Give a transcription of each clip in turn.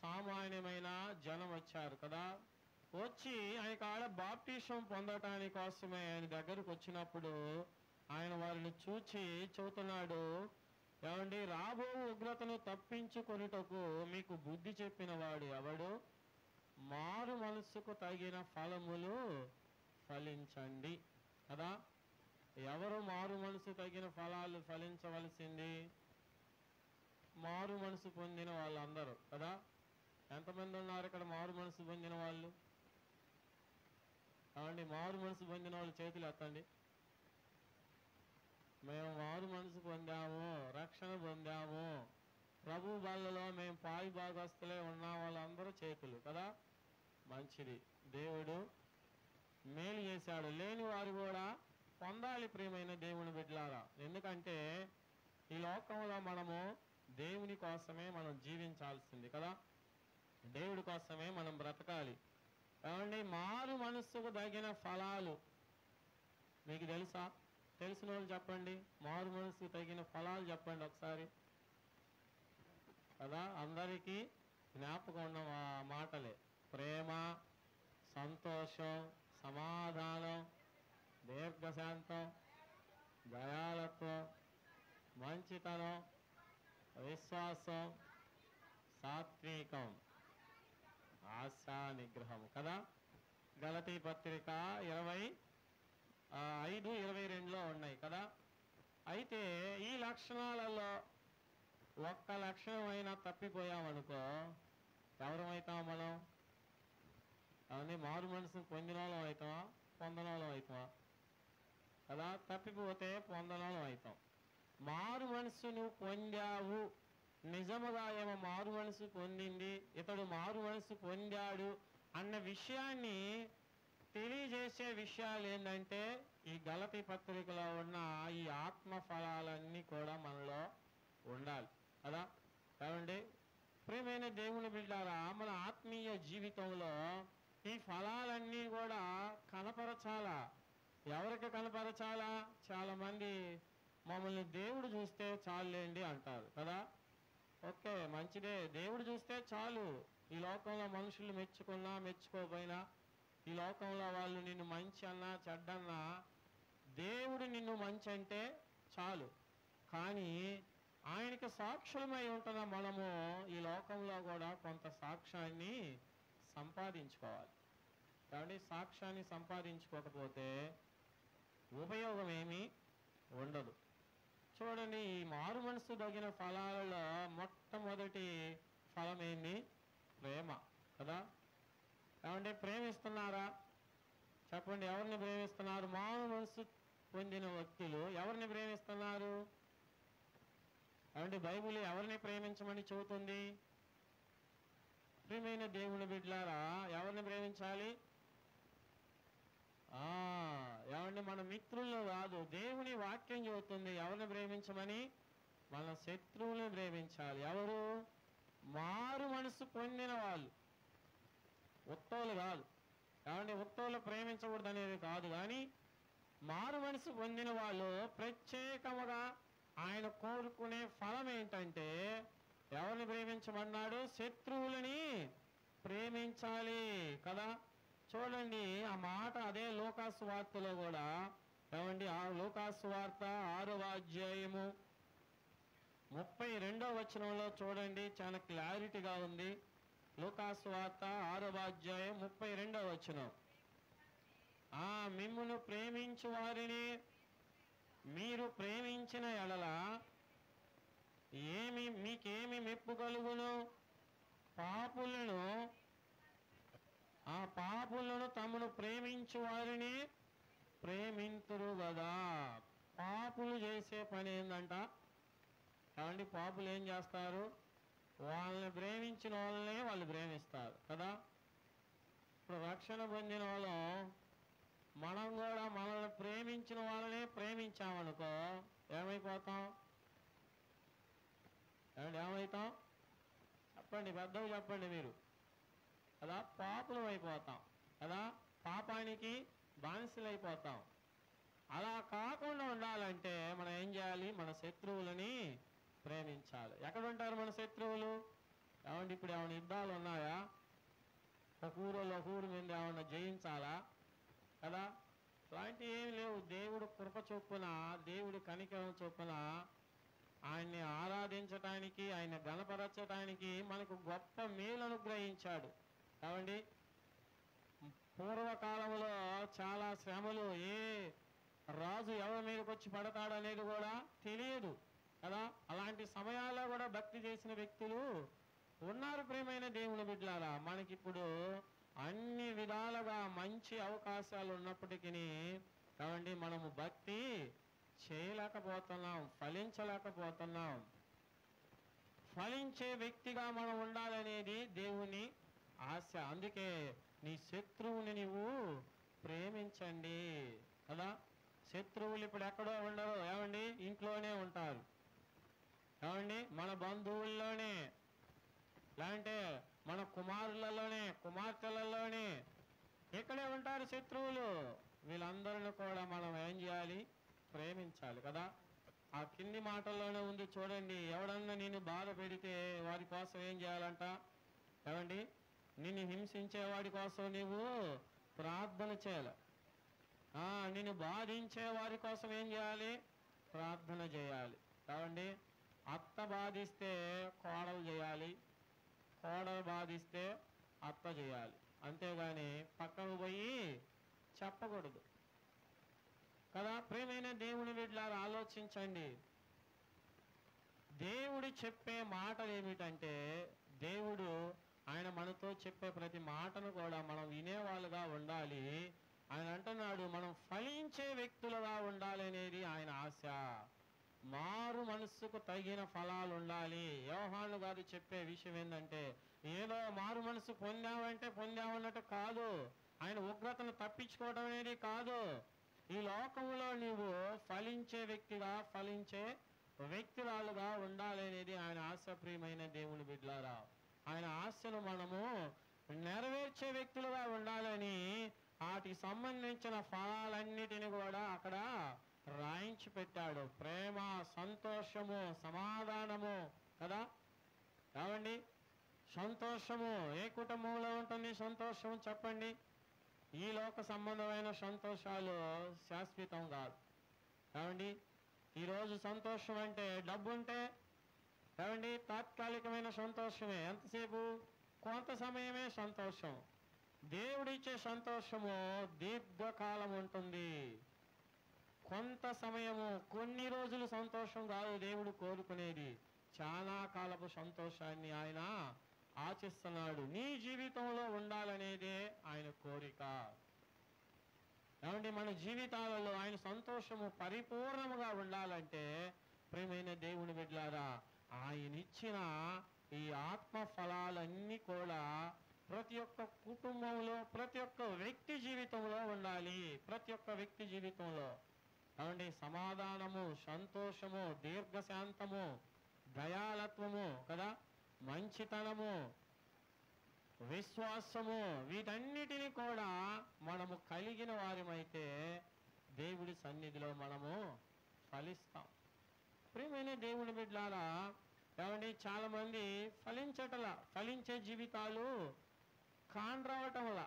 సామాన్యమైన జనం వచ్చారు కదా. వచ్చి ఆయన కాడ బాప్టిజం పొందటానికి కోసమే ఆయన దగ్గరకు వచ్చినప్పుడు ఆయన వారిని చూచి చెబుతున్నాడు, ఏమండి, రాబో ఉగ్రతను తప్పించుకొనుటకు మీకు బుద్ధి చెప్పిన వాడు ఎవడు? మారు మనసుకు తగిన ఫలములు ఫలించండి కదా. ఎవరు మారు మనసు తగిన ఫలాలు ఫలించవలసింది? మారు మనసు పొందిన వాళ్ళందరూ కదా. ఎంతమంది ఉన్నారు ఇక్కడ మారు మనసు పొందిన వాళ్ళు? కాబట్టి మారు మనసు పొందిన వాళ్ళు చేతులు ఎత్తండి. మేము మారు మనసు పొందాము, రక్షణ పొందాము, ప్రభు బల్లలో మేము పాయి భాగస్తులే ఉన్న వాళ్ళందరూ చేతులు కదా. మంచిది, దేవుడు మేలు చేశాడు. లేని వారు కూడా పొందాలి ప్రియమైన దేవుని బిడ్డలారా. ఎందుకంటే ఈ లోకంలో మనము దేవుని కోసమే మనం జీవించాల్సింది కదా. దేవుడి కోసమే మనం బ్రతకాలి. ఏమండి, మారు మనస్సుకు తగిన ఫలాలు మీకు తెలుసా? తెలిసిన వాళ్ళు చెప్పండి. మారు మనస్సుకు తగిన ఫలాలు చెప్పండి ఒకసారి కదా. అందరికీ జ్ఞాపకం ఉన్న మాటలే: ప్రేమ, సంతోషం, సమాధానం, దీర్ఘశాంతం, దయాళత్వం, మంచితనం, విశ్వాసం, సాత్వికం, ఆశా నిగ్రహం కదా. గలతీ పత్రిక 5:22లో ఉన్నాయి కదా. అయితే ఈ లక్షణాలలో ఒక్క లక్షణం అయినా తప్పిపోయామనుకో ఎవరమవుతాం మనం? అవన్నీ మారు మనసు పొందిన వాళ్ళం అవుతామా, పొందన వాళ్ళం అవుతామా కదా. తప్పిపోతే పొందన వాళ్ళం అవుతాం. మారు మనసు నువ్వు పొందావు, నిజముగా ఏమో మారు మనసు పొందింది, ఇతడు మారు మనసు పొందాడు అన్న విషయాన్ని తెలియజేసే విషయాలు ఏంటంటే ఈ గలతీ పత్రికలో ఉన్న ఈ ఆత్మ ఫలాలన్నీ కూడా మనలో ఉండాలి కదా. ఏమండి, ప్రియమైన దేవుని బిడ్డలారా, మన ఆత్మీయ జీవితంలో ఈ ఫలాలన్నీ కూడా కనపరచాలా. ఎవరికి కనపరచాలా? చాలామంది మమ్మల్ని దేవుడు చూస్తే చాలులేండి అంటారు కదా. ఓకే, మంచిదే, దేవుడు చూస్తే చాలు. ఈ లోకంలో మనుషులు మెచ్చుకున్నా మెచ్చుకోకపోయినా, ఈ లోకంలో వాళ్ళు నిన్ను మంచి అన్నా చెడ్డన్నా, దేవుడు నిన్ను మంచి అంటే చాలు. కానీ ఆయనకి సాక్షులమై ఉంటున్న మనము ఈ లోకంలో కూడా కొంత సాక్ష్యాన్ని సంపాదించుకోవాలి. కాబట్టి సాక్ష్యాన్ని సంపాదించుకోకపోతే ఉపయోగం ఏమీ ఉండదు. చూడండి, ఈ మారు మనసు తగిన ఫలాలలో మొట్టమొదటి ఫలం ఏంది? ప్రేమ కదా. ఏమంటే ప్రేమిస్తున్నారా? చెప్పండి, ఎవరిని ప్రేమిస్తున్నారు? మారు మనసు పొందిన వ్యక్తులు ఎవరిని ప్రేమిస్తున్నారు? ఏమంటే బైబిల్ ఎవరిని ప్రేమించమని చెబుతుంది? ప్రియమైన దేవుని బిడ్డలారా, ఎవరిని ప్రేమించాలి? ఏమండి, మన మిత్రులను కాదు, దేవుని వాక్యం చెబుతుంది ఎవరిని ప్రేమించమని. మన శత్రువులను ప్రేమించాలి. ఎవరు? మారు మనసు పొందిన వాళ్ళు, ఉత్తవులు కాదు. ఏమండి, ఉత్తవులు ప్రేమించకూడదు అనేది కాదు, కానీ మారు మనసు పొందిన వాళ్ళు ప్రత్యేకముగా ఆయన కోరుకునే ఫలం ఏంటంటే ఎవరిని ప్రేమించమన్నాడు? శత్రువులని ప్రేమించాలి కదా. చూడండి, ఆ మాట అదే లూకాసు వార్తలో కూడా. ఏమండి, ఆ లూకాసు వార్త 6వ అధ్యాయము 32వ వచనంలో చూడండి, చాలా క్లారిటీగా ఉంది. లూకాసు వార్త 6వ అధ్యాయం 32వ వచనం. మిమ్మును ప్రేమించు వారిని మీరు ప్రేమించిన ఎడల మీకేమి మెప్పు కలుగును? పాపులను తమను ప్రేమించు వారిని ప్రేమింతురు కదా. పాపులు చేసే పని ఏందంట? కాబట్టి పాపులు ఏం చేస్తారు? వాళ్ళని ప్రేమించిన వాళ్ళనే వాళ్ళు ప్రేమిస్తారు కదా. ఇప్పుడు రక్షణ పొందిన వాళ్ళం మనం కూడా మనల్ని ప్రేమించిన వాళ్ళనే ప్రేమించామనుకో ఏమైపోతాం? ఏమవుతాం? చెప్పండి, పెద్దవి చెప్పండి మీరు కదా. పాపులం అయిపోతాం కదా, పాపానికి బానిసలు అయిపోతాం. అలా కాకుండా ఉండాలంటే మనం ఏం చేయాలి? మన శత్రువులని ప్రేమించాలి. ఎక్కడ ఉంటారు మన శత్రువులు? ఏమంటే ఇప్పుడు ఏమైనా యుద్ధాలు ఉన్నాయా? ఒక ఊరిలో ఒక ఊరి మీద ఏమన్నా జయించాలా కదా? అలాంటివి ఏమి లేవు. దేవుడు కృప చొప్పున, దేవుడు కనికరం చొప్పున ఆయన్ని ఆరాధించటానికి, ఆయన గణపరచటానికి మనకు గొప్ప మేలు అనుగ్రహించాడు. ఏమండి, పూర్వకాలంలో చాలా శ్రమలు, ఏ రాజు ఎవరి మీదకి వచ్చి పడతాడనేది కూడా తెలియదు కదా. అలాంటి సమయాల్లో కూడా భక్తి చేసిన వ్యక్తులు ఉన్నారు. ప్రియమైన దేవుని బిడ్డలారా, మనకిప్పుడు అన్ని విధాలుగా మంచి అవకాశాలు ఉన్నప్పటికీ కాబట్టి మనము భక్తి చేయలేకపోతున్నాం, ఫలించలేకపోతున్నాం. ఫలించే వ్యక్తిగా మనం ఉండాలనేది దేవుని ఆశ. అందుకే నీ శత్రువుని నీవు ప్రేమించండి కదా. శత్రువులు ఇప్పుడు ఎక్కడో ఉండరు, ఏమండి, ఇంట్లోనే ఉంటారు. ఏమండి, మన బంధువుల్లోనే, లేదంటే మన కుమారులలోనే, కుమార్తెలలోనే ఇక్కడే ఉంటారు శత్రువులు. వీళ్ళందరిని కూడా మనం ఏం చేయాలి? ప్రేమించాలి కదా. ఆ కింది మాటల్లోనే ఉంది చూడండి. ఎవడన్నా నిన్ను బాధ పెడితే వారి కోసం ఏం చేయాలంట? ఏమండి, నిన్ను హింసించే వాడి కోసం నీవు ప్రార్థన చేయాలి. నిన్ను బాధించే వారి కోసం ఏం చేయాలి? ప్రార్థన చేయాలి. ఏమండి, అత్త బాధిస్తే కోడలు చేయాలి, కోడలు బాధిస్తే అత్త చేయాలి. అంతేగాని పక్కకు పోయి చెప్పకూడదు కదా. ప్రియమైన దేవుని బిడ్డలారా, ఆలోచించండి. దేవుడు చెప్పే మాటలు ఏమిటంటే, దేవుడు ఆయన మనతో చెప్పే ప్రతి మాటను కూడా మనం వినేవాళ్ళుగా ఉండాలి. ఆయన అంటున్నాడు, మనం ఫలించే వ్యక్తులుగా ఉండాలి అనేది ఆయన ఆశ. మారు మనస్సుకు తగిన ఫలాలు ఉండాలి. యోహాను గారు చెప్పే విషయం ఏంటంటే, ఏదో మారు మనసు పొందామంటే పొందామన్నట్టు కాదు, ఆయన ఉగ్రతను తప్పించుకోవడం అనేది కాదు. ఈ లోకంలో నీవు ఫలించే వ్యక్తిగా, ఫలించే వ్యక్తురాలుగా ఉండాలి అనేది ఆయన ఆశ. ప్రియమైన దేవుని బిడ్డలారా, ఆయన ఆశను మనము నెరవేర్చే వ్యక్తులుగా ఉండాలని వాటికి సంబంధించిన ఫలాలన్నిటిని కూడా అక్కడ రాయించి పెట్టాడు. ప్రేమ, సంతోషము, సమాధానము కదా. కావండి, సంతోషము ఏ కుటుంబంలో ఉంటుంది? సంతోషం చెప్పండి. ఈ లోక సంబంధమైన సంతోషాలు శాశ్వతం కాదు. కావండి, ఈరోజు సంతోషం అంటే డబ్బు ఉంటే కావండి తాత్కాలికమైన సంతోషమే, ఎంతసేపు? కొంత సమయమే సంతోషం. దేవుడిచ్చే సంతోషము దీర్ఘకాలం ఉంటుంది. కొంత సమయము, కొన్ని రోజులు సంతోషం కాదు దేవుడు కోరుకునేది, చాలా కాలపు సంతోషాన్ని ఆయన ఆశిస్తున్నాడు. నీ జీవితంలో ఉండాలనేదే ఆయన కోరిక. ఏమంటే మన జీవితాలలో ఆయన సంతోషము పరిపూర్ణముగా ఉండాలంటే ప్రియమైన దేవుని బిడ్డలారా, ఆయన ఇచ్చిన ఈ ఆత్మ ఫలాలన్నీ కూడా ప్రతి ఒక్క కుటుంబంలో, ప్రతి ఒక్క వ్యక్తి జీవితంలో ఉండాలి. ప్రతి ఒక్క వ్యక్తి జీవితంలో ఏమండి సమాధానము, సంతోషము, దీర్ఘశాంతము, దయాలత్వము కదా, మంచితనము, విశ్వాసము, వీటన్నిటిని కూడా మనము కలిగిన వారమైతే దేవుడి సన్నిధిలో మనము ఫలిస్తాం. ప్రియమైన దేవుని బిడ్డలారా, ఏమండి చాలా మంది ఫలించే జీవితాలు కాండ్రవటంలా.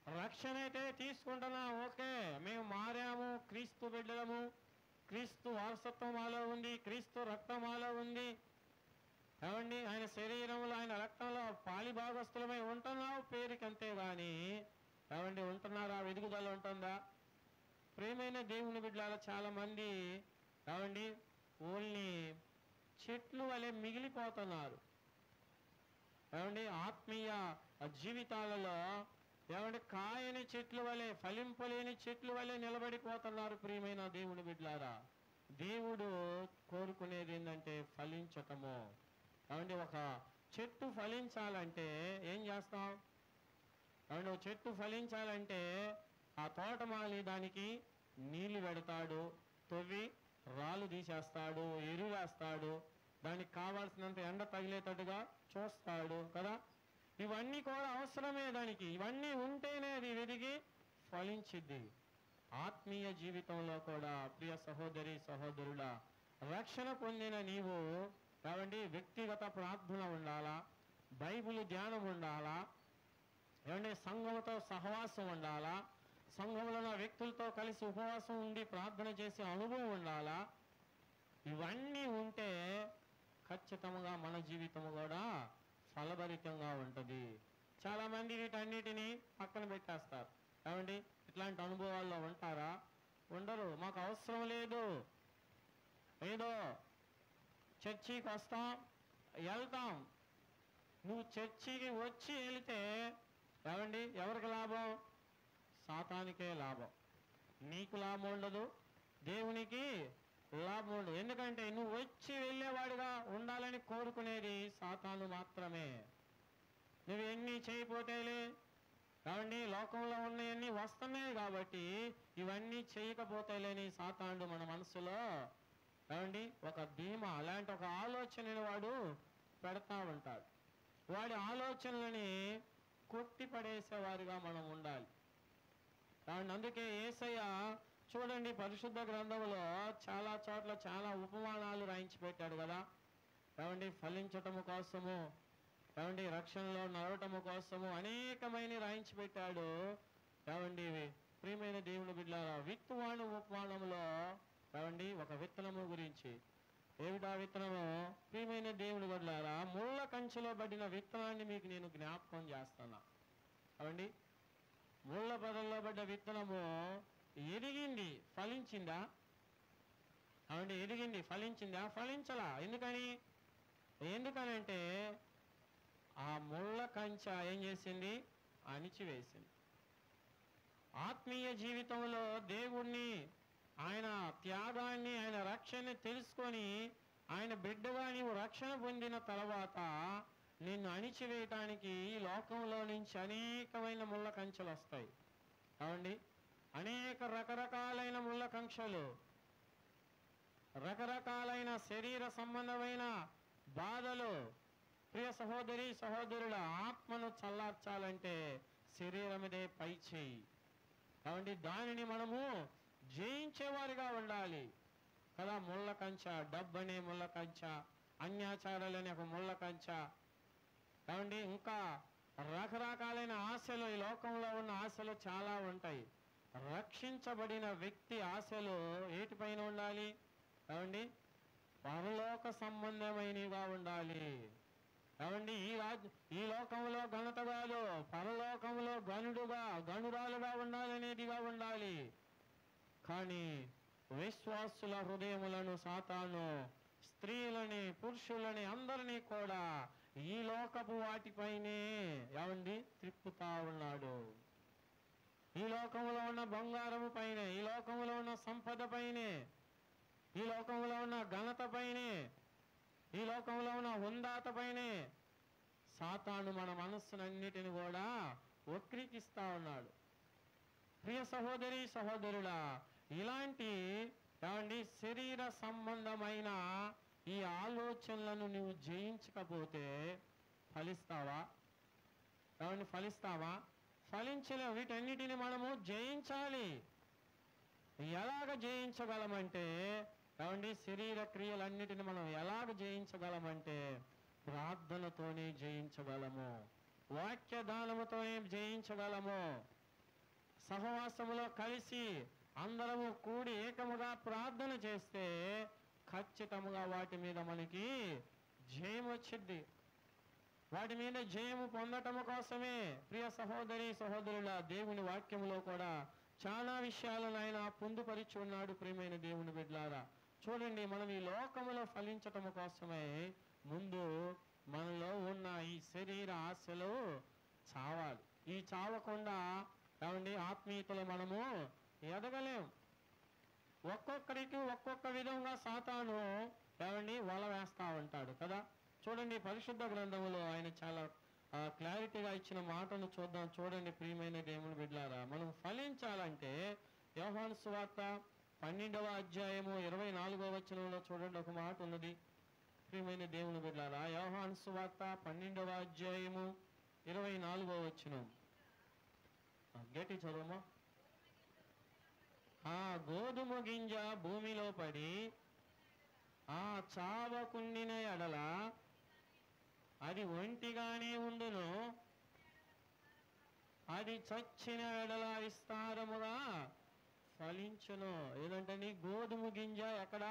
రక్షణ అయితే తీసుకుంటున్నా, ఓకే, మేము మారాము, క్రీస్తు బిడ్డలము, క్రీస్తు వారసత్వం మాలో ఉంది, క్రీస్తు రక్తం మాలో ఉంది, ఏమండి ఆయన శరీరంలో, ఆయన రక్తంలో పాలిభాగస్తులమై ఉంటున్నావు పేరుకంతే గాని ఏమండి ఉంటున్నారా? వెదుగుదల ఉంటుందా? ప్రియమైన దేవుని బిడ్డలారా, చాలా మంది ఏమండి ఓన్లీ చెట్లు వలె మిగిలిపోతున్నారు. ఏమండి ఆత్మీయ జీవితాలలో ఏమంటే కాయని చెట్లు వలె, ఫలింపలేని చెట్లు వలె నిలబడిపోతున్నారు. ప్రియమైన దేవుని బిడ్డలారా, దేవుడు కోరుకునేది ఏంటంటే ఫలించటము. ఏమంటే ఒక చెట్టు ఫలించాలంటే ఏం చేస్తాం? ఏమంటే ఒక చెట్టు ఫలించాలంటే ఆ తోటమాలి దానికి నీళ్లు పెడతాడు, తవ్వి రాళ్ళు తీసేస్తాడు, ఎరువు వేస్తాడు, దానికి కావాల్సినంత ఎండ తగిలేటట్టుగా చూస్తాడు కదా. ఇవన్నీ కూడా అవసరమే దానికి. ఇవన్నీ ఉంటేనే అది వెదిగి ఫలించిద్ది. ఆత్మీయ జీవితంలో కూడా ప్రియ సహోదరి సహోదరుడా, రక్షణ పొందిన నీవు ఏమండి వ్యక్తిగత ప్రార్థన ఉండాలా, బైబిల్ ధ్యానం ఉండాలా, ఏమంటే సంఘంతో సహవాసం ఉండాలా, సంఘంలో ఉన్న వ్యక్తులతో కలిసి ఉపవాసం ఉండి ప్రార్థన చేసే అనుభవం ఉండాలా. ఇవన్నీ ఉంటే ఖచ్చితంగా మన జీవితం కూడా ఫలభరితంగా ఉంటుంది. చాలామంది వీటన్నిటినీ పక్కన పెట్టేస్తారు. ఏమండి ఇట్లాంటి అనుభవాల్లో ఉంటారా? ఉండరు. మాకు అవసరం లేదు, ఏదో చర్చికి వస్తాం వెళ్తాం. నువ్వు చర్చికి వచ్చి వెళితే ఏమండి ఎవరికి లాభం? సాతానికే లాభం. నీకు లాభం ఉండదు, దేవునికి లాభం ఉండదు. ఎందుకంటే నువ్వు వచ్చి వెళ్ళేవాడిగా ఉండాలని కోరుకునేది సాతాను మాత్రమే. నువ్వు ఎన్ని చేయకపోతేలే, ఏమండి లోకంలో ఉన్నవన్నీ వస్తున్నాయి కాబట్టి ఇవన్నీ చేయకపోతేలేని సాతానుడు మన మనసులో ఏమండి ఒక ధీమా అలాంటి ఒక ఆలోచనని వాడు పెడతా ఉంటాడు. వాడి ఆలోచనలని కొట్టిపడేసేవారిగా మనం ఉండాలి. కాబట్టి అందుకే యేసయ్య చూడండి పరిశుద్ధ గ్రంథంలో చాలా చోట్ల చాలా ఉపమానాలు రాయించి పెట్టాడు కదా. ఏమండి ఫలించటము కోసము, ఏమండి రక్షణలో నడవటము కోసము అనేకమైన రాయించి పెట్టాడు. ఏమండి ప్రియమైన దేవుని బిడ్డలారా, విత్తువాడు ఉపమానంలో ఏమండి ఒక విత్తనము గురించి, ఏమిటా విత్తనము? ప్రియమైన దేవుని బిడ్డలారా, ముళ్ళ కంచెలో పడిన విత్తనాన్ని మీకు నేను జ్ఞాపకం చేస్తున్నా. ఏమండి ముళ్ళ పొదల్లో పడ్డ విత్తనము ఎదిగింది, ఫలించిందా? ఏమండి ఎదిగింది, ఫలించిందా? ఫలించలా. ఎందుకనంటే ఆ ముళ్ళ కంచె ఏం చేసింది? అణిచివేసింది. ఆత్మీయ జీవితంలో దేవుణ్ణి, ఆయన త్యాగాన్ని, ఆయన రక్షణని తెలుసుకొని ఆయన బిడ్డగా నీవు రక్షణ పొందిన తర్వాత నిన్ను అణిచివేయటానికి ఈ లోకంలో నుంచి అనేకమైన ముళ్ళ కంచెలు వస్తాయి. కావండి అనేక రకరకాలైన ముళ్ళ కంచెలు, రకరకాలైన శరీర సంబంధమైన బాధలు. ప్రియ సహోదరి సహోదరుల ఆత్మను చల్లార్చాలంటే శరీరమిదే పై చేయి. కాబట్టి దానిని మనము జయించేవారిగా ఉండాలి కదా. ముళ్ళ కంచ, డబ్బనే ముళ్ళ కంచ, అన్యాచారాలనే ఒక ముళ్ళ కంచ. కాబట్టి ఇంకా రకరకాలైన ఆశలు, ఈ లోకంలో ఉన్న ఆశలు చాలా ఉంటాయి. రక్షించబడిన వ్యక్తి ఆశలు ఏటిపైన ఉండాలి? కాబట్టి పరలోక సంబంధమైనవిగా ఉండాలి. కాబట్టి ఈ లోకంలో ఘనత కాదు, పరలోకంలో గనురాలుగా ఉండాలనేదిగా ఉండాలి. కానీ విశ్వాసుల హృదయములను సాతాను స్త్రీలని, పురుషులని అందరినీ కూడా ఈ లోకపు వాటిపైనే ఏమండి త్రిప్పుతా ఉన్నాడు. ఈ లోకంలో ఉన్న బంగారము పైనే, ఈ లోకంలో ఉన్న సంపద పైనే, ఈ లోకంలో ఉన్న ఘనత పైనే, ఈ లోకంలో ఉన్న హుందాత పైనే సాతాను మన మనస్సునన్నిటిని కూడా వక్రీకిస్తా ఉన్నాడు. ప్రియ సహోదరి సహోదరులా, ఇలాంటి ఏమండి శరీర సంబంధమైన ఈ ఆలోచనలను నువ్వు జయించకపోతే ఫలిస్తావా? ఏమండి ఫలిస్తావా? ఫలించలేవు. వీటన్నిటిని మనము జయించాలి. ఎలాగ జయించగలమంటే ఏమండి శరీర క్రియలన్నిటిని మనం ఎలాగ జయించగలమంటే ప్రార్థనతోనే జయించగలము, వాక్యదానముతోనే జయించగలము. సహవాసములో కలిసి అందరము కూడి ఏకముగా ప్రార్థన చేస్తే ఖచ్చితంగా వాటి మీద మనకి జయం వచ్చింది. వాటి మీద జయము పొందటము కోసమే ప్రియ సహోదరి సహోదరుల దేవుని వాక్యములో కూడా చాలా విషయాలను ఆయన పొందుపరిచి ఉన్నాడు. ప్రియమైన దేవుని బిడ్డలారా, చూడండి, మనం ఈ లోకములో ఫలించటము కోసమే ముందు మనలో ఉన్న ఈ శరీర ఆశలు చావాలి. ఈ చావకుండా ఏమండి ఆత్మీయతలో మనము ఎదగలేం. ఒక్కొక్కరికి ఒక్కొక్క విధంగా సాతాను ఏమండి వల వేస్తా ఉంటాడు కదా. చూడండి పరిశుద్ధ గ్రంథంలో ఆయన చాలా క్లారిటీగా ఇచ్చిన మాటను చూద్దాం. చూడండి ప్రియమైన దేవుని బిడ్డలారా, మనం ఫలించాలంటే యోహాను సువార్త 12వ అధ్యాయము 24వ వచనంలో చూడండి ఒక మాట ఉన్నది. ప్రియమైన దేవుని బిడ్డలారా, యోహాను సువార్త 12వ అధ్యాయము 24వ వచనం గట్టి చదువుమా. ఆ గోధుమ గింజ భూమిలో పడి ఆ చావకుండిన ఎడల అది ఒంటిగానే ఉండును, అది చచ్చిన ఎడల విస్తారముగా ఫలించును. ఏదంటే నీ గోధుమ గింజ ఎక్కడ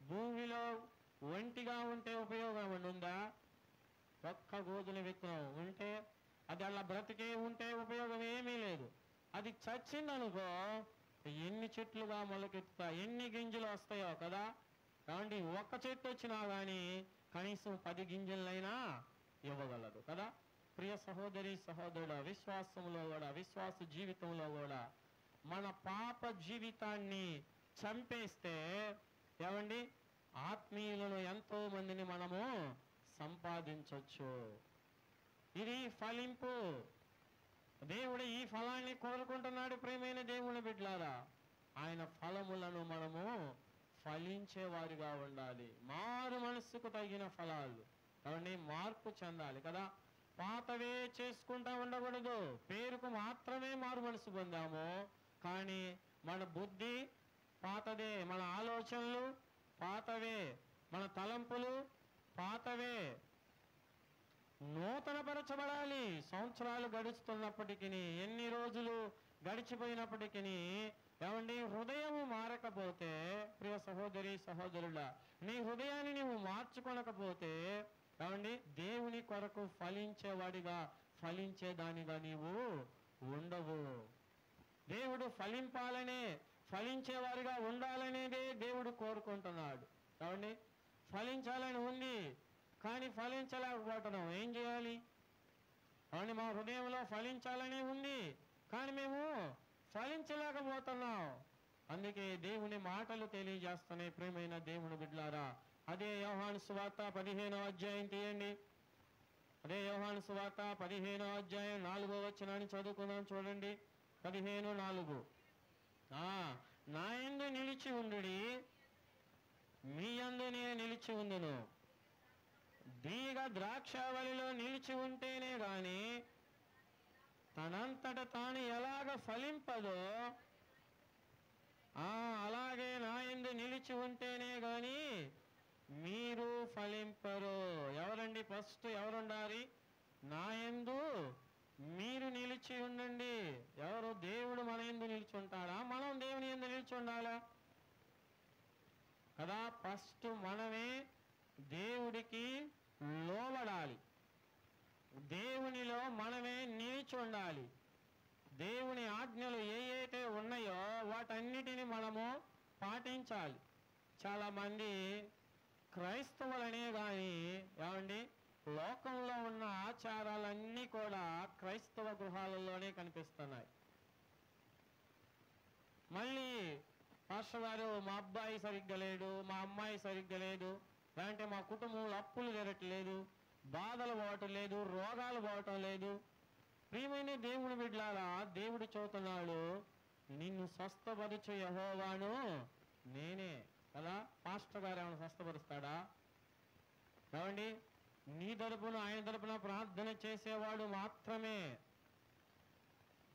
భూమిలో ఒంటిగా ఉంటే ఉపయోగం ఉందా? ఒక్క గోధుమ విత్తనం ఉంటే అది అలా బ్రతికే ఉంటే ఉపయోగం ఏమీ లేదు. అది చచ్చిందనుకో ఎన్ని చెట్లుగా మొలకెత్తుతాయి, ఎన్ని గింజలు వస్తాయో కదా. కాబట్టి ఒక్క చెట్టు వచ్చినా కానీ కనీసం 10 గింజలైనా ఇవ్వగలదు కదా. ప్రియ సహోదరి సహోదరుడు, విశ్వాసంలో కూడా, విశ్వాస జీవితంలో కూడా మన పాప జీవితాన్ని చంపేస్తే ఏమండి ఆత్మీయులను ఎంతో మందిని మనము సంపాదించవచ్చు. ఇది ఫలింపు. దేవుడు ఈ ఫలాన్ని కోరుకుంటున్నాడు. ప్రియమైన దేవుని బిడ్డలారా, ఆయన ఫలములను మనము ఫలించేవారిగా ఉండాలి. మారు మనస్సుకు తగిన ఫలాలు అవన్నీ మార్పు చెందాలి కదా. పాతవే చేసుకుంటా ఉండకూడదు. పేరుకు మాత్రమే మారు మనసు పొందాము, కానీ మన బుద్ధి పాతదే, మన ఆలోచనలు పాతవే, మన తలంపులు పాతవే. నూతనపరచబడాలి. సంవత్సరాలు గడుస్తున్నప్పటికీ, ఎన్ని రోజులు గడిచిపోయినప్పటికీ ఏమండి హృదయము మారకపోతే, ప్రియ సహోదరి సహోదరుడా, నీ హృదయాన్ని నీవు మార్చుకొనకపోతే ఏమండి దేవుని కొరకు ఫలించేవాడిగా, ఫలించేదానిగా నీవు ఉండవు. దేవుడు ఫలింపాలనే, ఫలించేవారిగా ఉండాలనేదే దేవుడు కోరుకుంటున్నాడు. ఏమండి ఫలించాలని ఉంది, కానీ ఫలించలేకపోతున్నాం. ఏం చేయాలి? అవును, మా హృదయంలో ఫలించాలని ఉంది, కానీ మేము ఫలించలేకపోతున్నాం. అందుకే దేవుని మాటలు తెలియజేస్తున్నాయి. ప్రియమైన దేవుని బిడ్డలారా, అదే యోహాను సువార్త 15వ అధ్యాయం తీయండి. అదే యోహాను సువార్త 15వ అధ్యాయం 4వ వచనాన్ని చదువుకుందాం. చూడండి, 15:4. నా యందు నిలిచి ఉండుడి, మీ యందు నేను నిలిచి ఉండును. తీగ ద్రాక్షావళిలో నిలిచి ఉంటేనే గాని తనంతట తాను ఎలాగ ఫలింపదో, అలాగే నా యందు నిలిచి ఉంటేనే గాని మీరు ఫలింపరు. ఎవరండి ఫస్ట్? ఎవరుండాలి? నా యందు మీరు నిలిచి ఉండండి. ఎవరు? దేవుడు మన యందు నిలిచి ఉంటాడా? మనం దేవుని యందు నిలిచి ఉండాలా కదా. ఫస్ట్ మనమే దేవుడికి లోబడాలి. దేవునిలో మనమే నిలిచి ఉండాలి. దేవుని ఆజ్ఞలు ఏవైతే ఉన్నాయో వాటన్నిటిని మనము పాటించాలి. చాలా మంది క్రైస్తవులనే కానీ ఏమండి లోకంలో ఉన్న ఆచారాలన్నీ కూడా క్రైస్తవ గృహాలలోనే కనిపిస్తున్నాయి. మళ్ళీ పాస్టర్ గారు, మా అబ్బాయి సరిగ్గా లేడు, మా అమ్మాయి సరిగ్గా లేదు, లేదంటే మా కుటుంబంలో అప్పులు జరగట్లేదు, బాధలు పోవటం లేదు, రోగాలు పోవటం లేదు. ప్రియమైన దేవుని బిడ్డలారా, దేవుడు చెబుతున్నాడు, నిన్ను స్వస్థపరచు యెహోవాను నేనే కదా. పాస్టర్ గారు ఏమైనా స్వస్థపరుస్తాడా? ఏమండి నీ తరపున, ఆయన తరపున ప్రార్థన చేసేవాడు మాత్రమే.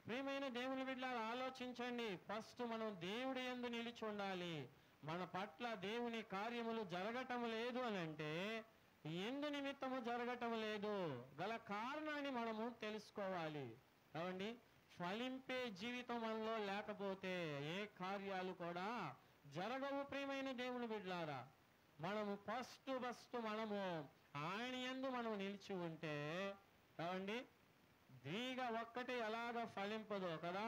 ప్రియమైన దేవుని బిడ్డలారా, ఆలోచించండి. ఫస్ట్ మనం దేవుడి యందు నిలిచి ఉండాలి. మన పట్ల దేవుని కార్యములు జరగటం లేదు అని అంటే ఎందు నిమిత్తము జరగటం లేదు గల కారణాన్ని మనము తెలుసుకోవాలి. ఏమండి ఫలింపే జీవితం మనలో లేకపోతే ఏ కార్యాలు కూడా జరగవు. ప్రియమైన దేవుని బిడ్డలారా, మనము ఫస్ట్ మనము ఆయన యందు మనం నిలిచి ఉంటే ఏమండి తీగ ఒక్కటి ఎలాగ ఫలింపదో కదా.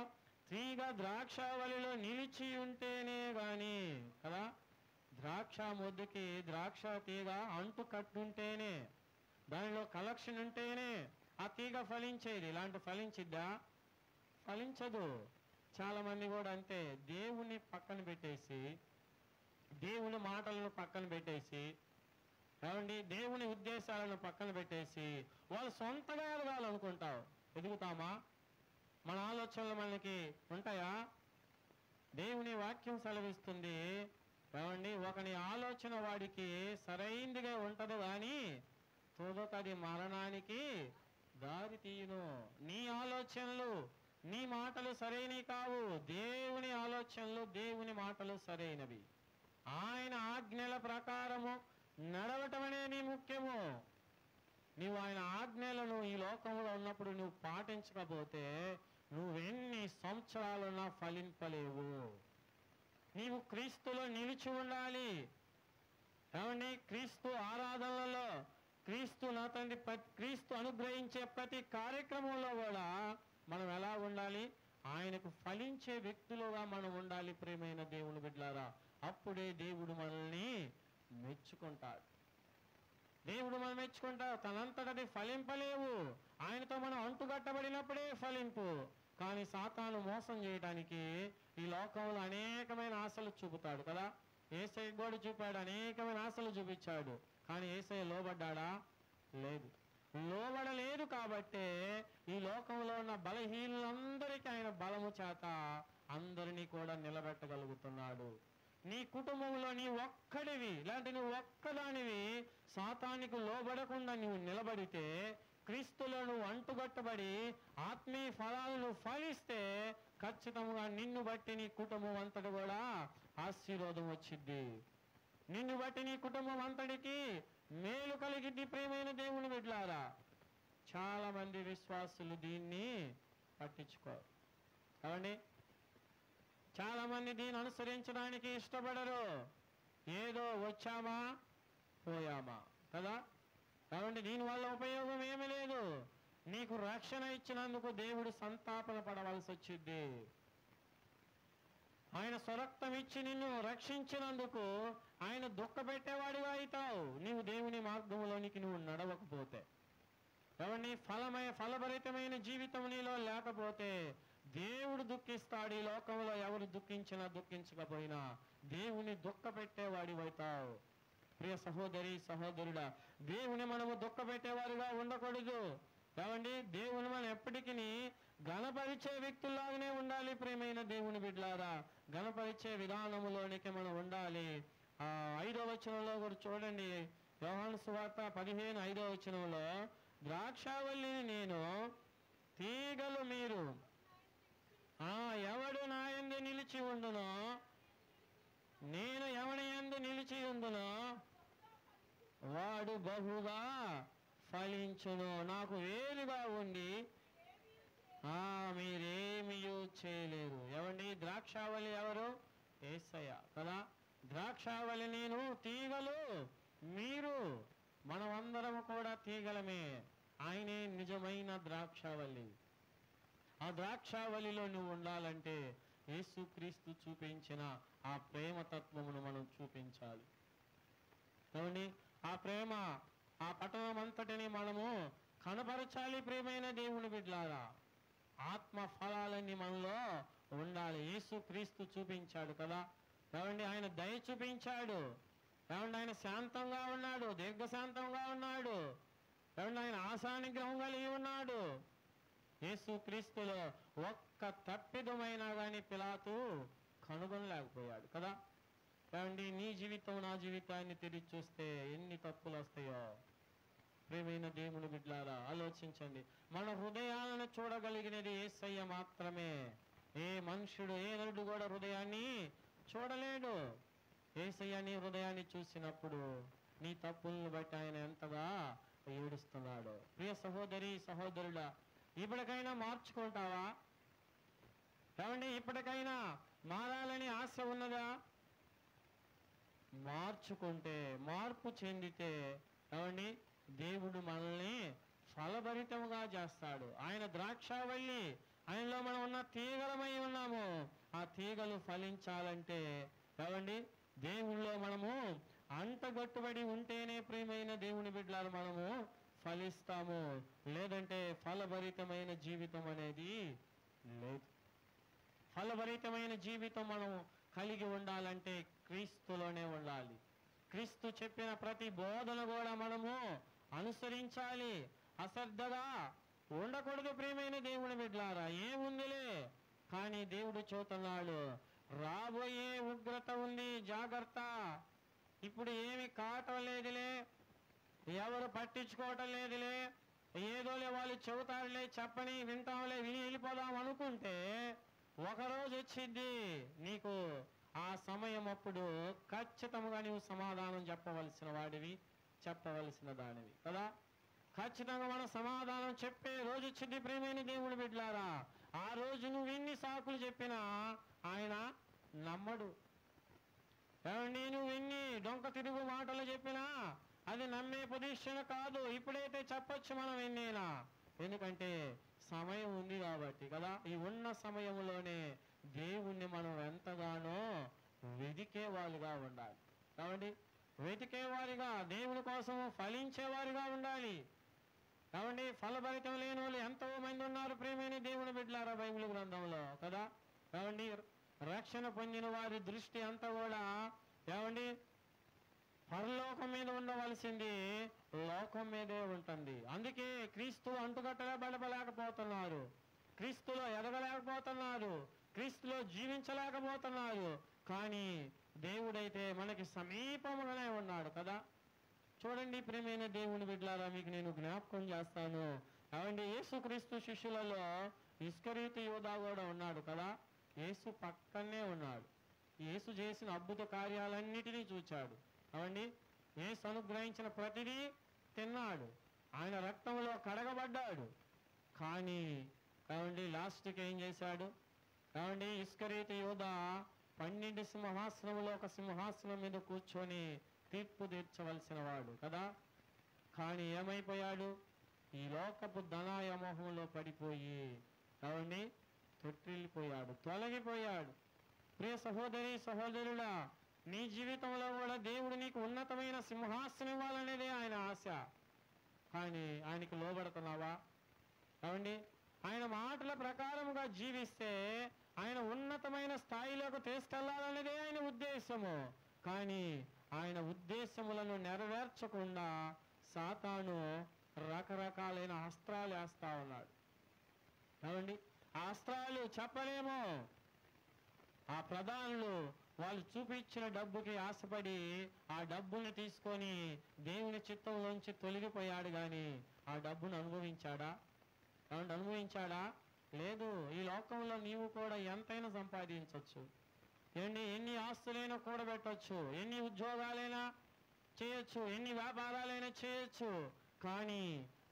తీగ ద్రాక్షావళిలో నిలిచి ఉంటేనే గాని కదా, ద్రాక్ష మొద్దుకి ద్రాక్ష తీగ అంటు కట్టుంటేనే, దానిలో కలెక్షన్ ఉంటేనే ఆ తీగ ఫలించేది. ఇలాంటి ఫలించిద్దా? ఫలించదు. చాలా మంది కూడా అంతే, దేవుని పక్కన పెట్టేసి, దేవుని మాటలను పక్కన పెట్టేసి, ఏమండి దేవుని ఉద్దేశాలను పక్కన పెట్టేసి వాళ్ళు సొంతగా ఎదగాలనుకుంటావు. ఎదుగుతామా? మన ఆలోచనలు మనకి ఉంటాయా? దేవుని వాక్యం సెలవిస్తుంది, ఏమండి ఒకని ఆలోచన వాడికి సరైందిగా ఉంటది కానీ తుదకది మరణానికి దారి తీయును. నీ ఆలోచనలు, నీ మాటలు సరైనవి కావు. దేవుని ఆలోచనలు, దేవుని మాటలు సరైనవి. ఆయన ఆజ్ఞల ప్రకారము నడవటం అనేది ముఖ్యము. నీవు ఆయన ఆజ్ఞలను ఈ లోకంలో ఉన్నప్పుడు నువ్వు పాటించకపోతే నువ్వెన్ని సంవత్సరాలున్నా ఫలింపలేవు. నీవు క్రీస్తులో నిలిచి ఉండాలి. ఏమండి, క్రీస్తు ఆరాధనలలో క్రీస్తు అనుగ్రహించే ప్రతి కార్యక్రమంలో కూడా మనం ఎలా ఉండాలి? ఆయనకు ఫలించే వ్యక్తులుగా మనం ఉండాలి. ప్రియమైన దేవుని బిడ్డలారా, అప్పుడే దేవుడు మనల్ని మెచ్చుకుంటాడు. దేవుడు మనం మెచ్చుకుంటాడు. తనంతటది ఫలింపలేవు. ఆయనతో మనం అంటుకట్టబడినప్పుడే ఫలింపు. కానీ సాతాను మోసం చేయడానికి ఈ లోకంలో అనేకమైన ఆశలు చూపుతాడు కదా. యేసయ్య కూడా చూపాడు, అనేకమైన ఆశలు చూపించాడు. కానీ యేసయ్య లోబడ్డాడా? లేదు. లోబడలేదు కాబట్టే ఈ లోకంలో ఉన్న బలహీనులందరికీ ఆయన బలము చేత అందరినీ కూడా నిలబెట్టగలుగుతున్నాడు. నీ కుటుంబంలో నీ ఒక్కడివి, లేదంటే నువ్వు ఒక్కదానివి సాతానికి లోబడకుండా నువ్వు నిలబడితే, క్రీస్తులో నువ్వు అంటుగట్టబడి ఆత్మీయ ఫలాలను ఫలిస్తే ఖచ్చితంగా నిన్ను బట్టి నీ కుటుంబం అంతటి కూడా ఆశీర్వాదం వచ్చింది. నిన్ను బట్టి నీ కుటుంబం అంతటికి మేలు కలిగిద్ది. ప్రియమైన దేవుని బిడ్డలారా, చాలా మంది విశ్వాసులు దీన్ని పట్టించుకోరు కావండి. చాలా మంది దీన్ని అనుసరించడానికి ఇష్టపడరు. ఏదో వచ్చామా పోయామా కదా. కాబట్టి దీనివల్ల ఉపయోగం ఏమీ లేదు. నీకు రక్షణ ఇచ్చినందుకు దేవుడు సంతాపన పడవలసి వచ్చింది. ఆయన స్వరక్తం ఇచ్చి నిన్ను రక్షించినందుకు ఆయన దుఃఖపెట్టేవాడిగా అవుతావు, నీవు దేవుని మార్గంలోనికి నువ్వు నడవకపోతే. ఎవరిని ఫలభరితమైన జీవితం నీలో లేకపోతే దేవుడు దుఃఖిస్తాడు. ఈ లోకంలో ఎవరు దుఃఖించినా దుఃఖించకపోయినా దేవుని దుఃఖపెట్టేవాడి అవుతావు. ప్రియ సహోదరి సహోదరుడా, దేవుని మనము దుఃఖపెట్టేవారిగా ఉండకూడదు. ఏమండి, దేవుని మనం ఎప్పటికీ గణపరిచే వ్యక్తుల్లాగానే ఉండాలి. ప్రియమైన దేవుని బిడ్డలారా, గణపరిచే విధానములోనికి మనం ఉండాలి. 5వ వచనంలో కూడా చూడండి, యోహాను సువార్త 15:5 వచనంలో, ద్రాక్షావల్లిని నేను, తీగలు మీరు. ఎవడు నా యందు నిలిచి ఉండునో, నేను ఎవని యందు నిలిచి ఉండునో వాడు బహుగా ఫలించును. నాకు వేరుగా ఉండి మీరేమీ చేయలేరు. ఎవండి, ద్రాక్షావళి ఎవరు? యేసయ్య కదా. ద్రాక్షావళి నేను, తీగలు మీరు. మనమందరం కూడా తీగలమే. ఆయనే నిజమైన ద్రాక్షావళి. ఆ ద్రాక్షావళిలో నువ్వు ఉండాలంటే యేసుక్రీస్తు చూపించిన ఆ ప్రేమ తత్వమును మనం చూపించాలి. ఏమండి, ఆ ప్రేమ, ఆ పట్టణం అంతటిని మనము కనపరచాలి. ప్రియమైన దేవుని బిడ్డలారా, ఆత్మ ఫలాలన్నీ మనలో ఉండాలి. యేసుక్రీస్తు చూపించాడు కదా. ఏమండి, ఆయన దయ చూపించాడు. ఏమండి, ఆయన శాంతంగా ఉన్నాడు, దీర్ఘశాంతంగా ఉన్నాడు. ఏమండి, ఆయన ఆశానిగ్రహం కలిగి ఉన్నాడు. యేసుక్రీస్తులో ఒక్క తప్పిదమైనా కానీ పిలాతు కనుగొనలేకపోయాడు కదా. ఏమండి, నీ జీవితం నా జీవితాన్ని తిరిగి చూస్తే ఎన్ని తప్పులు వస్తాయో. ప్రియమైన దేవుని బిడ్డలారా, ఆలోచించండి. మన హృదయాలను చూడగలిగినది యేసయ్య మాత్రమే. ఏ మనుషుడు, ఏ నరుడు కూడా హృదయాన్ని చూడలేడు. యేసయ్య నీ హృదయాన్ని చూసినప్పుడు నీ తప్పులను బట్టి ఆయన ఎంతగా ఏడుస్తున్నాడు. ప్రియ సహోదరి సహోదరుడా, ఇప్పటికైనా మార్చుకుంటావా? ఏమండి, ఇప్పటికైనా మారాలని ఆశ ఉన్నదా? మార్చుకుంటే, మార్పు చెందితే ఏమండి, దేవుడు మనల్ని ఫలభరితముగా చేస్తాడు. ఆయన ద్రాక్షావల్లి, ఆయనలో మనం ఉన్న తీగలమై ఉన్నాము. ఆ తీగలు ఫలించాలంటే ఏమండి, దేవుళ్ళో మనము అంటగట్టుబడి ఉంటేనే ప్రియమైన దేవుని బిడ్డలు మనము ఫలిస్తాము. లేదంటే ఫలభరితమైన జీవితం అనేది లేదు. ఫలభరితమైన జీవితం మనం కలిగి ఉండాలంటే క్రీస్తులోనే ఉండాలి. క్రీస్తు చెప్పిన ప్రతి బోధన కూడా మనము అనుసరించాలి. అశ్రద్ధగా ఉండకూడదు. ప్రియమైన దేవుని బిడ్డలారా, ఏముందిలే కానీ దేవుడు చూస్తున్నాడు, రాబోయే ఉగ్రత ఉంది, జాగ్రత్త. ఇప్పుడు ఏమి కావటం లేదులే, ఎవరు పట్టించుకోవటం లేదులే, ఏదోలే వాళ్ళు చెబుతారులే, చెప్పని వింటాంలే, విని వెళ్ళిపోదాం అనుకుంటే ఒకరోజు వచ్చింది నీకు ఆ సమయం అప్పుడు ఖచ్చితంగా నీవు సమాధానం చెప్పవలసిన వాడివి, చెప్పవలసిన దానివి కదా. ఖచ్చితంగా మనం సమాధానం చెప్పే రోజు వచ్చింది ప్రియమైన దేవుని బిడ్డలారా. ఆ రోజు నువ్వు ఎన్ని సాకులు చెప్పినా ఆయన నమ్మడు. ఏమండి, నువ్వు ఎన్ని డొంక తిరుగు మాటలు చెప్పినా అది నమ్మే పొజిషన్ కాదు. ఇప్పుడైతే చెప్పొచ్చు మనం ఎన్నైనా, ఎందుకంటే సమయం ఉంది కాబట్టి కదా. ఈ ఉన్న సమయంలోనే దేవుణ్ణి మనం ఎంతగానో వెదికేవారుగా ఉండాలి. కాబట్టి వెతికేవారిగా, దేవుని కోసం ఫలించేవారిగా ఉండాలి. కాబట్టి ఫలభరితం లేని వాళ్ళు ఎంతో మంది ఉన్నారు ప్రియమైన దేవుని బిడ్డలారా బైబిల్ గ్రంథంలో కదా. కాబట్టి రక్షణ పొందిన వారి దృష్టి అంతా కూడా ఏమండి పరలోకం మీద ఉండవలసింది లోకం మీదే ఉంటుంది. అందుకే క్రీస్తు అంటుకట్టబడలేకపోతున్నారు, క్రీస్తులో ఎదగలేకపోతున్నారు, క్రీస్తులో జీవించలేకపోతున్నారు. కానీ దేవుడైతే మనకి సమీపంగానే ఉన్నాడు కదా. చూడండి ప్రియమైన దేవుని బిడ్డలారా, మీకు నేను జ్ఞాపకం చేస్తాను. ఏమండి యేసుక్రీస్తు శిష్యులలో ఇస్కరీతు యూదా కూడా ఉన్నాడు కదా. యేసు పక్కనే ఉన్నాడు. యేసు చేసిన అద్భుత కార్యాలన్నిటినీ చూచాడు. అవండి యేసు అనుగ్రహించిన ప్రతిదీ తిన్నాడు, ఆయన రక్తంలో కడగబడ్డాడు. కానీ ఏమండి లాస్ట్కి ఏం చేశాడు? ఏమండి ఇస్కరీతు యూదా 12 సింహాసనంలో ఒక సింహాసనం మీద కూర్చొని తీర్పు తీర్చవలసిన వాడు కదా. కానీ ఏమైపోయాడు? ఈ లోకపు ధనాయమోహంలో పడిపోయి ఏమండి తొట్టిల్లిపోయాడు, తొలగిపోయాడు. ప్రియ సహోదరి సహోదరుడా, నీ జీవితంలో కూడా దేవుడు నీకు ఉన్నతమైన సింహాసనం ఇవ్వాలనేదే ఆయన ఆశ. కానీ ఆయనకి లోబడుతున్నావా? ఏమండి ఆయన మాటల ప్రకారముగా జీవిస్తే ఆయన ఉన్నతమైన స్థాయిలోకి తీసుకెళ్లాలనేదే ఆయన ఉద్దేశము. కానీ ఆయన ఉద్దేశములను నెరవేర్చకుండా సాతాను రకరకాలైన అస్త్రాలు వేస్తా ఉన్నాడు. ఏమండి ఆ అస్త్రాలు చెప్పలేము. ఆ ప్రధానులు వాళ్ళు చూపించిన డబ్బుకి ఆశపడి ఆ డబ్బుని తీసుకొని దేవుని చిత్తంలోంచి తొలగిపోయాడు. కానీ ఆ డబ్బును అనుభవించాడా? అనుభవించాడా? లేదు. ఈ లోకంలో నీవు కూడా ఎంతైనా సంపాదించవచ్చు, ఎన్ని ఆస్తులైనా కూడబెట్టచ్చు, ఎన్ని ఉద్యోగాలైనా చేయొచ్చు, ఎన్ని వ్యాపారాలైనా చేయొచ్చు. కానీ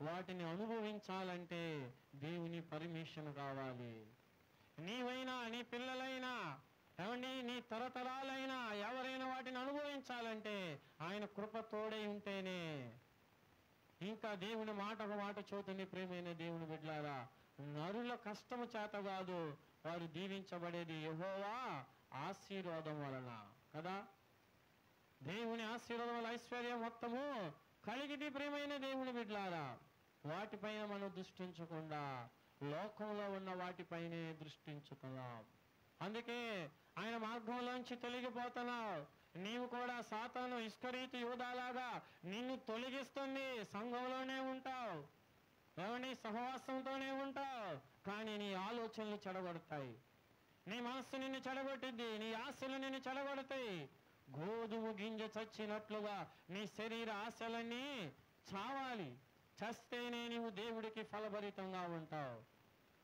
వాటిని అనుభవించాలంటే దేవుని పర్మిషన్ కావాలి. నీవైనా నీ పిల్లలైనా ఏమండి నీ తరతరాలైనా ఎవరైనా వాటిని అనుభవించాలంటే ఆయన కృప తోడై ఉంటేనే. ఇంకా దేవుని మాటకు మాట చదువుతుంది ప్రియమైన దేవుని బిడ్డలారా. నరుల కష్టము చేత కాదు వారు దీవించబడేది యెహోవా ఆశీర్వాదం వలన కదా. దేవుని ఆశీర్వాదం వల్ల ఐశ్వర్యం మొత్తము కలిగిది ప్రియమైన దేవుని బిడ్డలారా. వాటిపైన మనం దృష్టించకుండా లోకంలో ఉన్న వాటిపైనే దృష్టించుతున్నాం. అందుకే ఆయన మార్గంలోంచి తొలగిపోతున్నావు. నీవు కూడా సాతాను ఇస్కరీతు యూదాలాగా నిన్ను తొలగిస్తుంది. సంఘంలోనే ఉంటావు, ఏమని సహవాసంతోనే ఉంటావు, కానీ నీ ఆలోచనలు చెడగొడతాయి, నీ మనస్సు నిన్ను చెడగొట్టిద్ది, నీ ఆశలు నిన్ను చెడగొడతాయి. గోధుమ గింజ చచ్చినట్లుగా నీ శరీర ఆశలన్నీ చావాలి. చస్తేనే నీవు దేవుడికి ఫలభరితంగా ఉంటావు.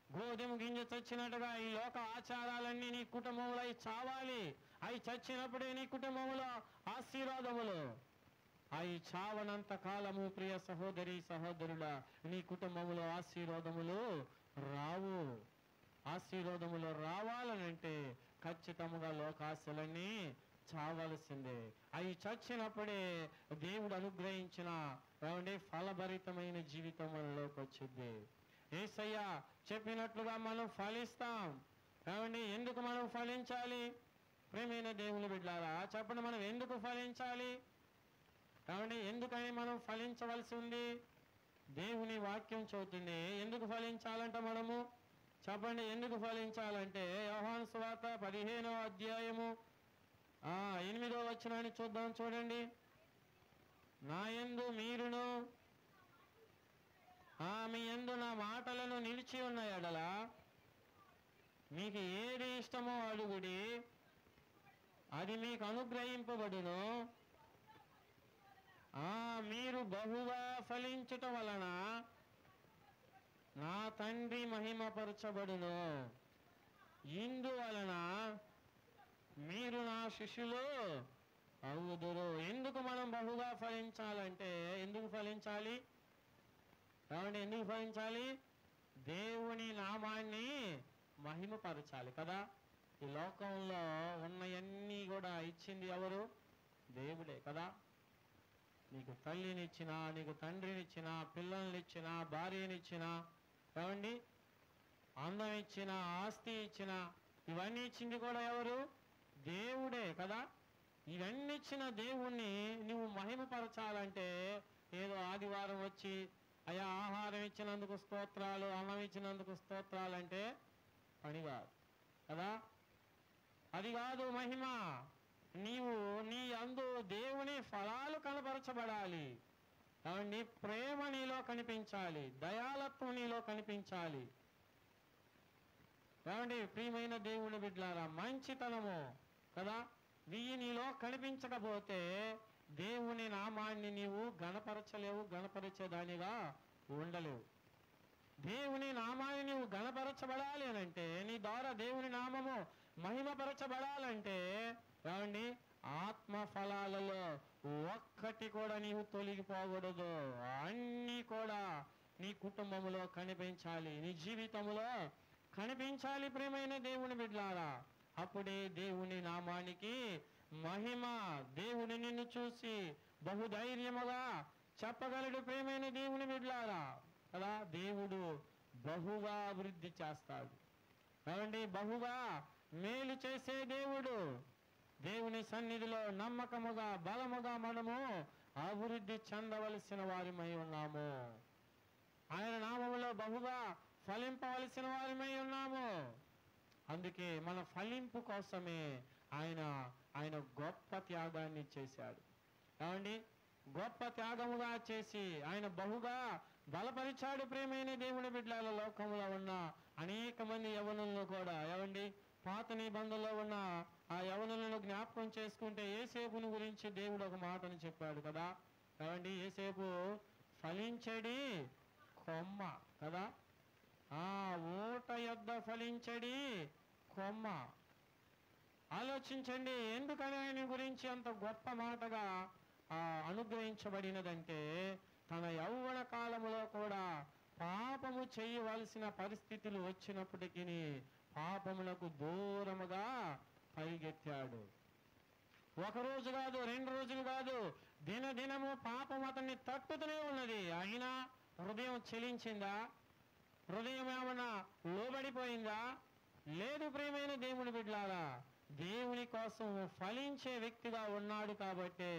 గోధుమ గింజ చచ్చినట్టుగా ఈ లోక ఆచారాలన్నీ నీ కుటుంబంలో అవి చావాలి. అవి చచ్చినప్పుడే నీ కుటుంబంలో ఆశీర్వాదములు. అవి చావనంత కాలము ప్రియ సహోదరి సహోదరుడా నీ కుటుంబంలో ఆశీర్వాదములు రావు. ఆశీర్వాదములు రావాలనంటే ఖచ్చితంగా లోకాశలన్నీ చావలసిందే. అవి చచ్చినప్పుడే దేవుడు అనుగ్రహించిన ఏమంటే ఫలభరితమైన జీవితం మనలోకి వచ్చింది. యేసయ్య చెప్పినట్లుగా మనం ఫలిస్తాం. ఏమండి ఎందుకు మనం ఫలించాలి? ప్రియమైన దేవుని బిడ్డలారా చెప్పండి, మనం ఎందుకు ఫలించాలి? ఏమండి ఎందుకని మనం ఫలించవలసి ఉంది? దేవుని వాక్యం చదువుతుంది. ఎందుకు ఫలించాలంట మనము? చెప్పండి ఎందుకు ఫలించాలంటే యోహాను సువార్త 15వ అధ్యాయము 8వ వచనాన్ని చూద్దాం. చూడండి. నా యందు మీరును మీ యందు నా మాటలను నిలిచి ఉన్న ఎడల మీకు ఏది ఇష్టమో అడుగుడి, అది మీకు అనుగ్రహింపబడును. మీరు బహుగా ఫలించుట వలన నా తండ్రి మహిమపరచబడును. ఇందువలన మీరు నా శిష్యులు అవుదురు. ఎందుకు మనం బహుగా ఫలించాలంటే, ఎందుకు ఫలించాలి? కాబట్టి ఎందుకు ఫలించాలి? దేవుని నామాన్ని మహిమపరచాలి కదా. ఈ లోకంలో ఉన్నవన్నీ కూడా ఇచ్చింది ఎవరు? దేవుడే కదా. నీకు తల్లినిచ్చినా, నీకు తండ్రినిచ్చినా, పిల్లల్నిచ్చినా, భార్యనిచ్చినా, ఏమండి అందం ఇచ్చినా, ఆస్తి ఇచ్చినా, ఇవన్నీ ఇచ్చింది కూడా ఎవరు? దేవుడే కదా. ఇవన్నీ ఇచ్చిన దేవుణ్ణి నువ్వు మహిమపరచాలంటే ఏదో ఆదివారం వచ్చి అయ్యా ఆహారం ఇచ్చినందుకు స్తోత్రాలు, అన్నం ఇచ్చినందుకు స్తోత్రాలు అంటే పని కాదు కదా. అది కాదు మహిమ. నీవు నీ అందు దేవుని ఫలాలు కనపరచబడాలి. కాబట్టి ప్రేమ నీలో కనిపించాలి, దయాలత్వం నీలో కనిపించాలి. కాబట్టి ప్రియమైన దేవుని బిడ్డలారా, మంచితనము కదా నీలో కనిపించకపోతే దేవుని నామాన్ని నీవు గణపరచలేవు, గణపరిచేదానిగా ఉండలేవు. దేవుని నామాన్ని నీవు గణపరచబడాలి అనంటే, నీ ద్వారా దేవుని నామము మహిమపరచబడాలంటే ఏమండి ఆత్మ ఫలాలలో ఒక్కటి కూడా నీవు తొలగిపోకూడదు. అన్నీ కూడా నీ కుటుంబంలో కనిపించాలి, నీ జీవితంలో కనిపించాలి. ప్రియమైన దేవుని బిడ్డలారా, అప్పుడే దేవుని నామానికి మహిమ. దేవుని నిన్ను చూసి బహుధైర్యముగా చెప్పగలడు. ప్రియమైన దేవుని బిడ్డలారా కదా, దేవుడు బహుగా అభివృద్ధి చేస్తాడు. ఏమండి బహుగా మేలు చేసే దేవుడు. దేవుని సన్నిధిలో నమ్మకముగా బలముగా మనము అభివృద్ధి చెందవలసిన వారిమై ఉన్నాము. ఆయన నామములో బహుగా ఫలింపవలసిన వారిమై ఉన్నాము. అందుకే మన ఫలింపు కోసమే ఆయన గొప్ప త్యాగాన్ని చేశాడు. ఏమండి గొప్ప త్యాగముగా చేసి ఆయన బహుగా బలపరిచాడు. ప్రియమైన దేవుని బిడ్డల, లోకంలో ఉన్న అనేక మంది యవనులను కూడా ఏమండి పాత నిబంధనలో ఉన్న ఆ యవనులను జ్ఞాపకం చేసుకుంటే యేసేపును గురించి దేవుడు ఒక మాటను చెప్పాడు కదా. ఏమండి యేసేపు ఫలించడి కొమ్మ కదా. ఊట యొద్ద ఫలించడి కొమ్మ. ఆలోచించండి, ఎందుకని ఆయన గురించి అంత గొప్ప మాటగా అనుగ్రహించబడినదంటే, తన యౌవన కాలంలో కూడా పాపము చేయవలసిన పరిస్థితులు వచ్చినప్పటికీ పాపములకు దూరముగా పరిగెత్తాడు. ఒకరోజు కాదు, 2 రోజులు కాదు, దినదినము పాపం అతన్ని తట్టుతూనే ఉన్నది. అయినా హృదయం చెలించిందా? హృదయం ఏమన్నా లోబడిపోయిందా? లేదు. ప్రియమైన దేవుని బిడ్డలారా, దేవుని కోసం ఫలించే వ్యక్తిగా ఉన్నాడు కాబట్టి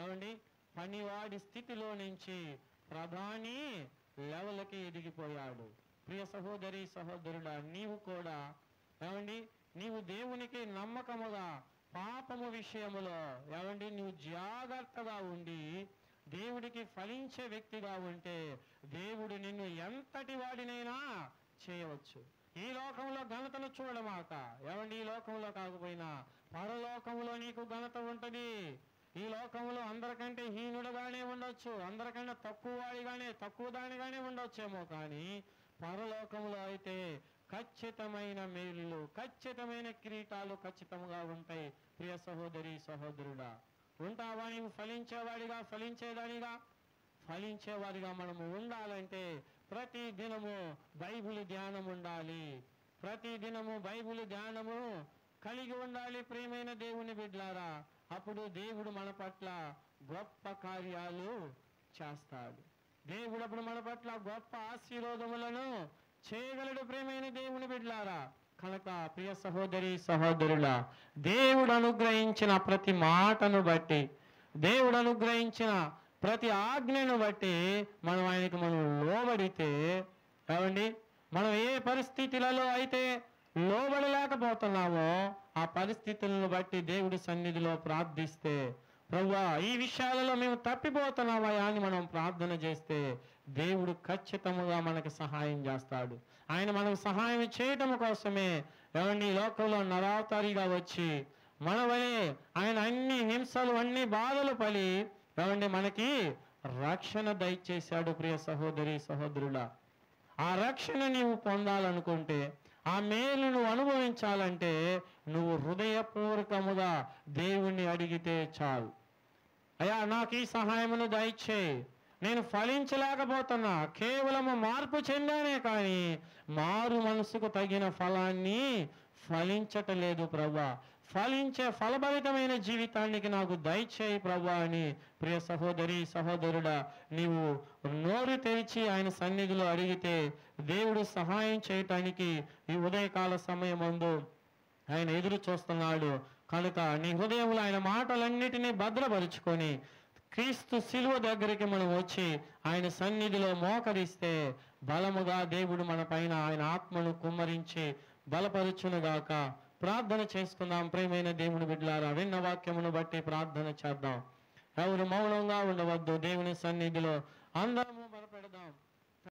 ఏమండి పనివాడి స్థితిలో నుంచి ప్రధాని లెవెల్కి ఎదిగిపోయాడు. ప్రియ సహోదరి సహోదరుడా, నీవు కూడా ఏమండి నీవు దేవునికి నమ్మకముగా పాపము విషయములో ఏమండి నువ్వు జాగ్రత్తగా ఉండి దేవుడికి ఫలించే వ్యక్తిగా ఉంటే దేవుడు నిన్ను ఎంతటి వాడినైనా చేయవచ్చు. ఈ లోకంలో ఘనతను చూడమాక. ఏమండి ఈ లోకంలో కాకపోయినా పరలోకంలో నీకు ఘనత ఉంటుంది. ఈ లోకంలో అందరికంటే హీనుడుగానే ఉండొచ్చు, అందరికంటే తక్కువ వాడిగానే తక్కువ దానిగానే ఉండొచ్చేమో, కానీ పరలోకంలో అయితే ఖచ్చితమైన మేలులు, ఖచ్చితమైన కిరీటాలు ఖచ్చితంగా ఉంటాయి. ప్రియ సహోదరి సహోదరుడా, ఉంటావా? నీవు ఫలించేవాడిగా, ఫలించేవాడిగా మనము ఉండాలంటే ప్రతి దినము బైబిల్ ధ్యానం ఉండాలి. ప్రతి దినము బైబిల్ ధ్యానము కలిగి ఉండాలి. ప్రియమైన దేవుని బిడ్డలారా, అప్పుడు దేవుడు మన పట్ల గొప్ప కార్యాలు చేస్తాడు. దేవుడు అప్పుడు మన పట్ల గొప్ప ఆశీర్వాదములను చేయగలడు. ప్రియమైన దేవుని బిడ్డలారా, కనుక ప్రియ సహోదరి సహోదరులా, దేవుడు అనుగ్రహించిన ప్రతి మాటను బట్టి, దేవుడు అనుగ్రహించిన ప్రతి ఆజ్ఞను బట్టి మనం ఆయనకు లోబడితే ఏమండి మనం ఏ పరిస్థితులలో అయితే లోబడలేకపోతున్నామో ఆ పరిస్థితులను బట్టి దేవుడి సన్నిధిలో ప్రార్థిస్తే, ప్రభువా ఈ విషయాలలో మేము తప్పిపోతున్నామయ్యా అని మనం ప్రార్థన చేస్తే దేవుడు ఖచ్చితంగా మనకు సహాయం చేస్తాడు. ఆయన మనకు సహాయం చేయటం కోసమే ఏమండి లోకంలో నరావతారిగా వచ్చి మన వలె ఆయన అన్ని హింసలు, అన్ని బాధలు పడి ఏమండి మనకి రక్షణ దయచేశాడు. ప్రియ సహోదరి సహోదరులా, ఆ రక్షణ నీవు పొందాలనుకుంటే, ఆ మేలు నువ్వు అనుభవించాలంటే నువ్వు హృదయపూర్వకముగా దేవుణ్ణి అడిగితే చాలు. అయ్యా, నాకు ఈ సహాయమును దయచేయి, నేను ఫలించలేకపోతున్నా, కేవలము మార్పు చెందానే కానీ మారు మనసుకు తగిన ఫలాన్ని ఫలించటలేదు ప్రభా, ఫలించే ఫలభరితమైన జీవితానికి నాకు దయచేయి ప్రభా అని ప్రియ సహోదరి సహోదరుడా, నీవు నోరు తెరిచి ఆయన సన్నిధిలో అడిగితే దేవుడు సహాయం చేయటానికి ఈ ఉదయకాల సమయమందు ఆయన ఎదురు చూస్తున్నాడు. కనుక నీ హృదయంలో ఆయన మాటలన్నిటినీ భద్రపరుచుకొని క్రీస్తు శిలువ దగ్గరికి మనం వచ్చి ఆయన సన్నిధిలో మోకరిస్తే బలముగా దేవుడు మన పైన ఆయన ఆత్మను కుమ్మరించి బలపరుచునుగాక. ప్రార్థన చేసుకుందాం. ప్రియమైన దేవుని బిడ్డలారా, విన్న వాక్యమును బట్టి ప్రార్థన చేద్దాం. ఎవరు మౌనంగా ఉండవద్దు. దేవుని సన్నిధిలో అందరము బలపెడదాం.